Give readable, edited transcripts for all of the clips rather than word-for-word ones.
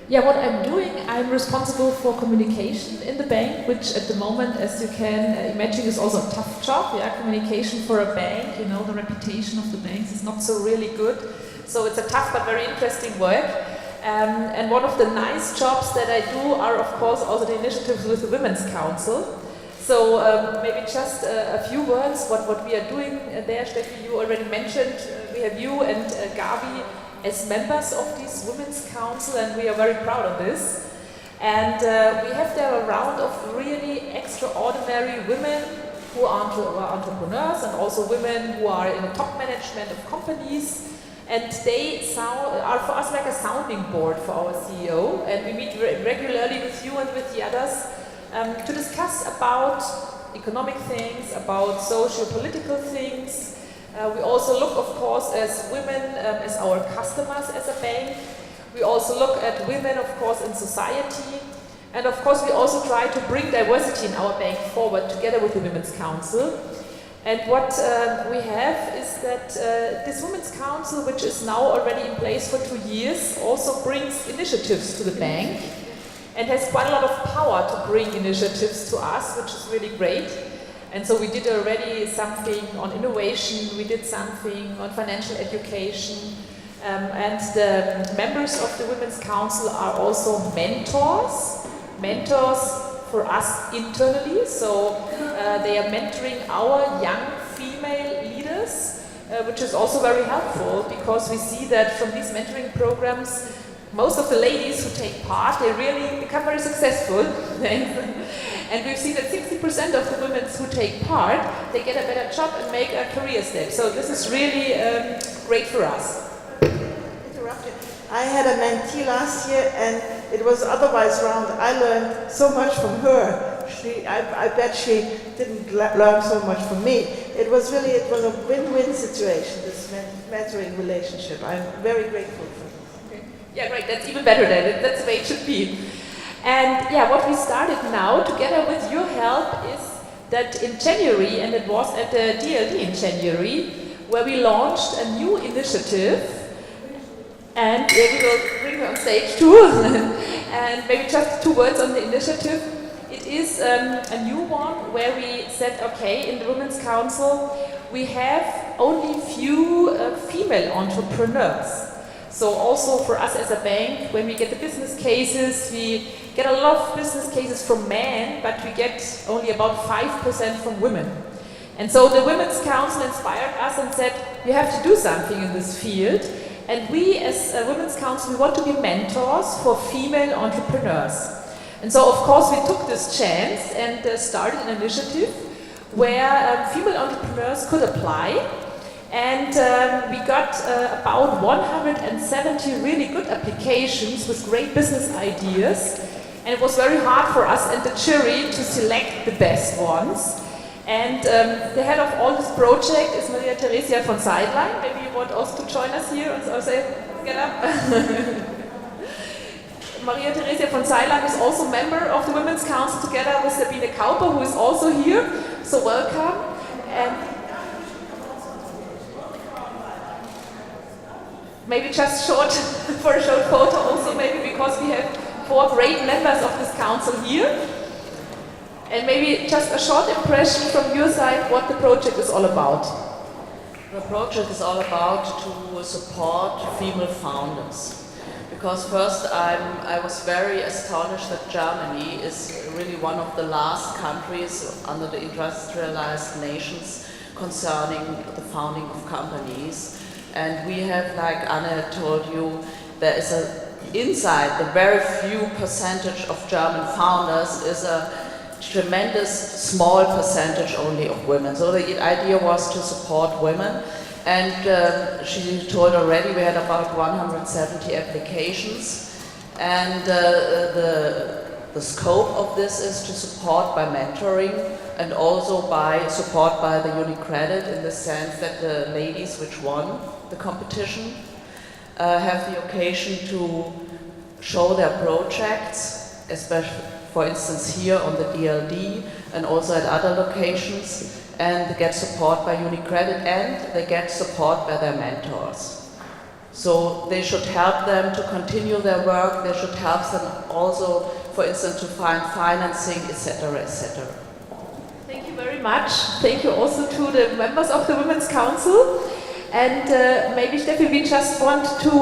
Yeah, what I'm doing, I'm responsible for communication in the bank, which at the moment, as you can imagine, is also a tough job. Yeah, communication for a bank, you know, the reputation of the banks is not so really good. So it's a tough but very interesting work. And one of the nice jobs that I do are, of course, also the initiatives with the Women's Council. So maybe just a few words what we are doing there. Steffi, you already mentioned, we have you and Gabi as members of this Women's Council, and we are very proud of this. And we have there a round of really extraordinary women who are entrepreneurs, and also women who are in the top management of companies. And they are for us like a sounding board for our CEO, and we meet regularly with you and with the others to discuss about economic things, about social-political things. We also look, of course, as women, as our customers as a bank. We also look at women, of course, in society. And of course, we also try to bring diversity in our bank forward together with the Women's Council. And what we have is that this Women's Council, which is now already in place for 2 years, also brings initiatives to the bank and has quite a lot of power to bring initiatives to us, which is really great. And so we did already something on innovation, we did something on financial education, and the members of the Women's Council are also mentors for us internally. So they are mentoring our young female leaders, which is also very helpful because we see that from these mentoring programs, most of the ladies who take part, they really become very successful. And we've seen that 60% of the women who take part, they get a better job and make a career step. So this is really great for us. Interrupted. I had a mentee last year and it was otherwise round. I learned so much from her. I bet she didn't learn so much from me. It was a win-win situation, this mentoring relationship. I'm very grateful for it. Okay. Yeah, great. That's even better then. That's the way it should be. And yeah, what we started now, together with your help, is that in January, and it was at the DLD in January, where we launched a new initiative, and we will bring her on stage too, and maybe just 2 words on the initiative. It is a new one where we said, okay, in the Women's Council, we have only few female entrepreneurs. So also for us as a bank, when we get the business cases, we get a lot of business cases from men, but we get only about 5% from women. And so the Women's Council inspired us and said, you have to do something in this field. And we as a Women's Council, we want to be mentors for female entrepreneurs. And so of course we took this chance and started an initiative where female entrepreneurs could apply. And we got about 170 really good applications with great business ideas. And it was very hard for us and the jury to select the best ones. And the head of all this project is Maria Theresia von Seidlein. Maybe you want also to join us here and say, get up. Maria Theresia von Seidlein is also member of the Women's Council together with Sabine Kauper, who is also here. So welcome. And maybe just short, for a short photo also, maybe because we have 4 great members of this council here. And maybe just a short impression from your side what the project is all about. The project is all about to support female founders. Because first I was very astonished that Germany is really one of the last countries under the industrialized nations concerning the founding of companies. And we have, like Anne told you, there is inside the very few percentage of German founders is a tremendous small percentage only of women. So the idea was to support women. And she told already we had about 170 applications. And the scope of this is to support by mentoring and also by support by the UniCredit, in the sense that the ladies which won the competition have the occasion to show their projects, especially for instance here on the DLD and also at other locations, and they get support by UniCredit and they get support by their mentors. So they should help them to continue their work. They should help them also, for instance, to find financing, etc., etc. Thank you very much. Thank you also to the members of the Women's Council. And maybe, Steffi, we just want to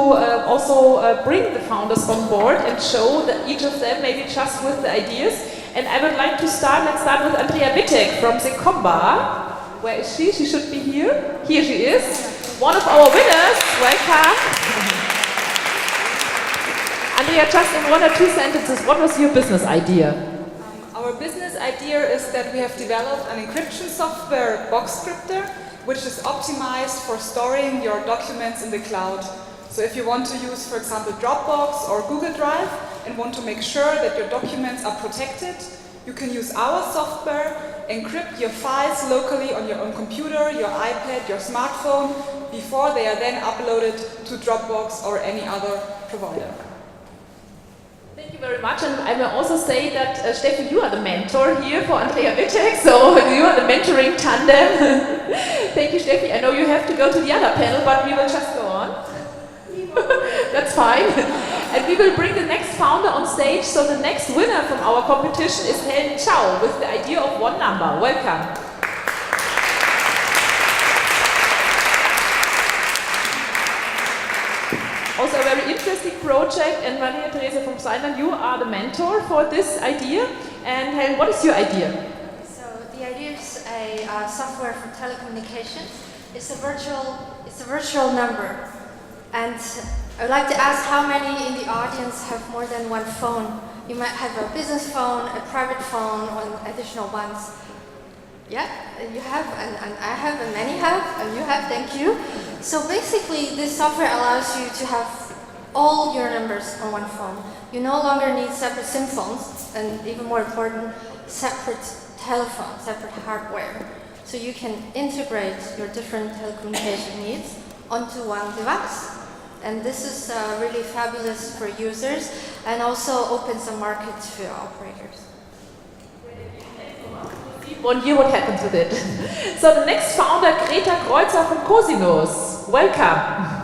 also bring the founders on board and show that each of them, maybe just with the ideas. And I would like to start, let's start with Andrea Wittek from Secomba. Where is she? She should be here. Here she is. One of our winners. Welcome. Andrea, just in 1 or 2 sentences, what was your business idea? Our business idea is that we have developed an encryption software, Boxcryptor, which is optimized for storing your documents in the cloud. So if you want to use, for example, Dropbox or Google Drive and want to make sure that your documents are protected, you can use our software, encrypt your files locally on your own computer, your iPad, your smartphone, before they are then uploaded to Dropbox or any other provider. Thank you very much, and I will also say that Steffi, you are the mentor here for Andrea Wittek, so you are the mentoring tandem. Thank you, Steffi. I know you have to go to the other panel, but we will just go on. That's fine. And we will bring the next founder on stage, so the next winner from our competition is Helen Chow with the idea of one number. Welcome. Also a very interesting project, and Maria Teresa from Silent, you are the mentor for this idea. And Helen, what is your idea? So the idea is a software for telecommunications. It's a virtual number, and I would like to ask how many in the audience have more than one phone. You might have a business phone, a private phone, or additional ones. Yeah, you have, and I have, and many have, and you have, thank you. So basically, this software allows you to have all your numbers on one phone. You no longer need separate SIM phones, and even more important, separate telephones, separate hardware. So you can integrate your different telecommunication needs onto one device. And this is really fabulous for users, and also opens a market to operators. 1 year, what happens with it? So the next founder, Greta Kreuzer from Cosinus. Welcome.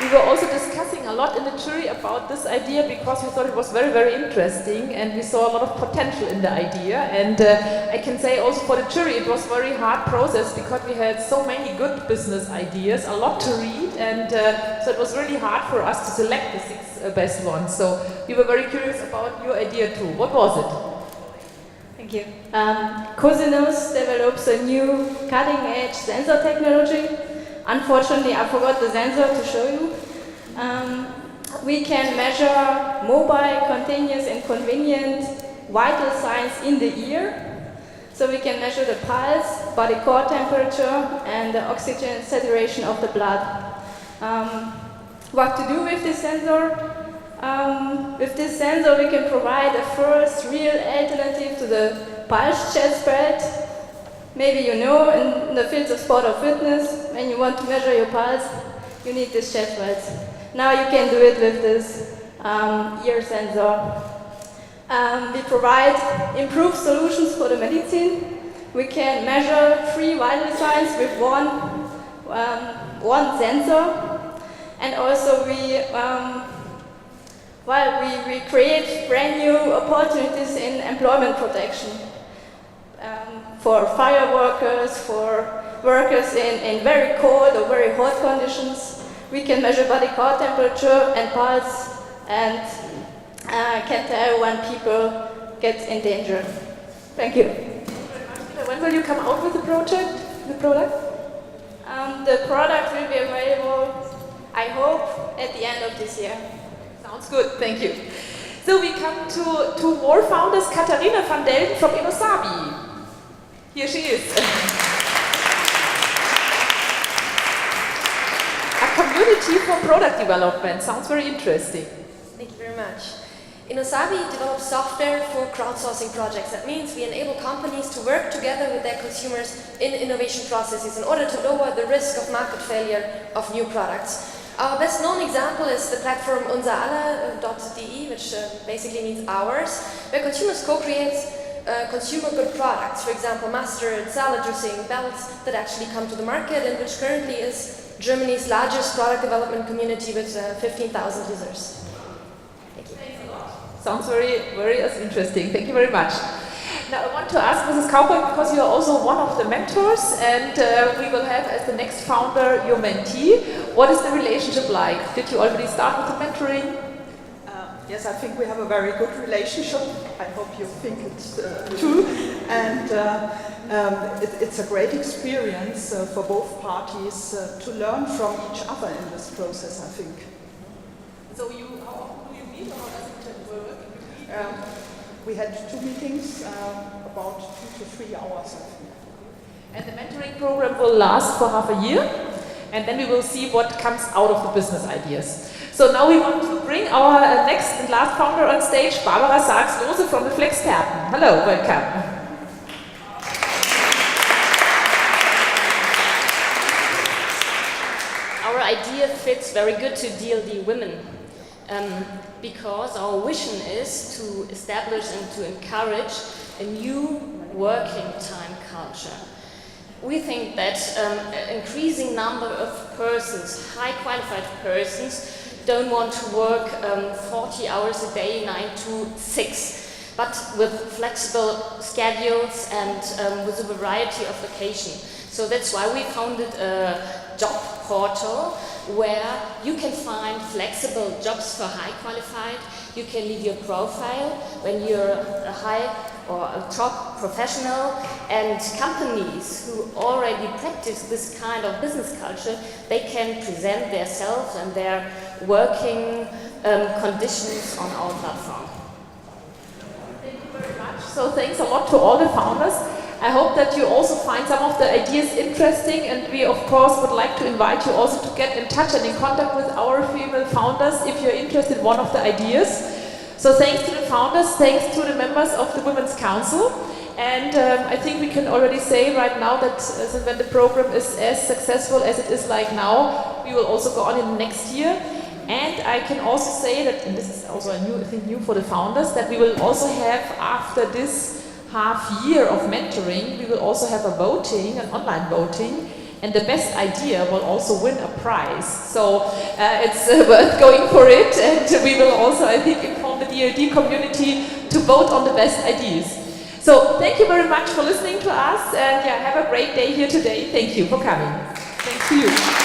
We were also discussing a lot in the jury about this idea because we thought it was very, very interesting, and we saw a lot of potential in the idea. And I can say also for the jury it was a very hard process because we had so many good business ideas, a lot to read, and so it was really hard for us to select the 6 best ones. So we were very curious about your idea too. What was it? Thank you. Cosinus develops a new cutting-edge sensor technology. Unfortunately, I forgot the sensor to show you. We can measure mobile, continuous and convenient vital signs in the ear. So we can measure the pulse, body core temperature and the oxygen saturation of the blood. What to do with this sensor? With this sensor we can provide a first real alternative to the pulse chest spread. Maybe you know, in the fields of sport or fitness, when you want to measure your pulse, you need this chest pulse. Now you can do it with this ear sensor. We provide improved solutions for the medicine. We can measure 3 vital signs with one sensor. And also we create brand new opportunities in employment protection. For fire workers, for workers in very cold or very hot conditions. We can measure body core temperature and pulse and can tell when people get in danger. Thank you. When will you come out with the product? The product will be available, I hope, at the end of this year. Sounds good, thank you. So we come to 2 more founders, Katharina van Delden from Innosabi. Here she is. A community for product development. Sounds very interesting. Thank you very much. Innosabi develops software for crowdsourcing projects. That means we enable companies to work together with their consumers in innovation processes in order to lower the risk of market failure of new products. Our best known example is the platform unsereller.de, which basically means ours, where consumers co-create consumer good products, for example, mustard, salad dressing, belts that actually come to the market, and which currently is Germany's largest product development community with 15,000 users. Thank you. Sounds very, very interesting. Thank you very much. Now I want to ask Mrs. Kauper, because you are also one of the mentors, and we will have as the next founder your mentee. What is the relationship like? Did you already start with the mentoring? Yes, I think we have a very good relationship. I hope you think it's true. And it's a great experience for both parties to learn from each other in this process, I think. So how often do you meet, or how does it work? We had 2 meetings, about 2 to 3 hours, I think. And the mentoring program will last for half a year, and then we will see what comes out of the business ideas. So now we want to bring our next and last founder on stage, Barbara Sachs-Lose from the Flexperten. Hello, welcome. Our idea fits very good to DLD women because our vision is to establish and to encourage a new working time culture. We think that an increasing number of persons, high qualified persons, don't want to work 40 hours a day, 9 to 6, but with flexible schedules and with a variety of vacations. So that's why we founded a job portal where you can find flexible jobs for high qualified. You can leave your profile when you're a high or a top professional, and companies who already practice this kind of business culture, they can present themselves and their working conditions on our platform. Thank you very much. So thanks a lot to all the founders. I hope that you also find some of the ideas interesting, and we of course would like to invite you also to get in touch and in contact with our female founders if you're interested in one of the ideas. So thanks to the founders, thanks to the members of the Women's Council, and I think we can already say right now that when the program is as successful as it is like now, we will also go on in the next year. And I can also say that, and this is also a new thing, new for the founders, that we will also have, after this half year of mentoring, we will also have a voting, an online voting, and the best idea will also win a prize. So it's worth going for it, and we will also, I think, inform the DLD community to vote on the best ideas. So thank you very much for listening to us, and yeah, have a great day here today. Thank you for coming. Thank you.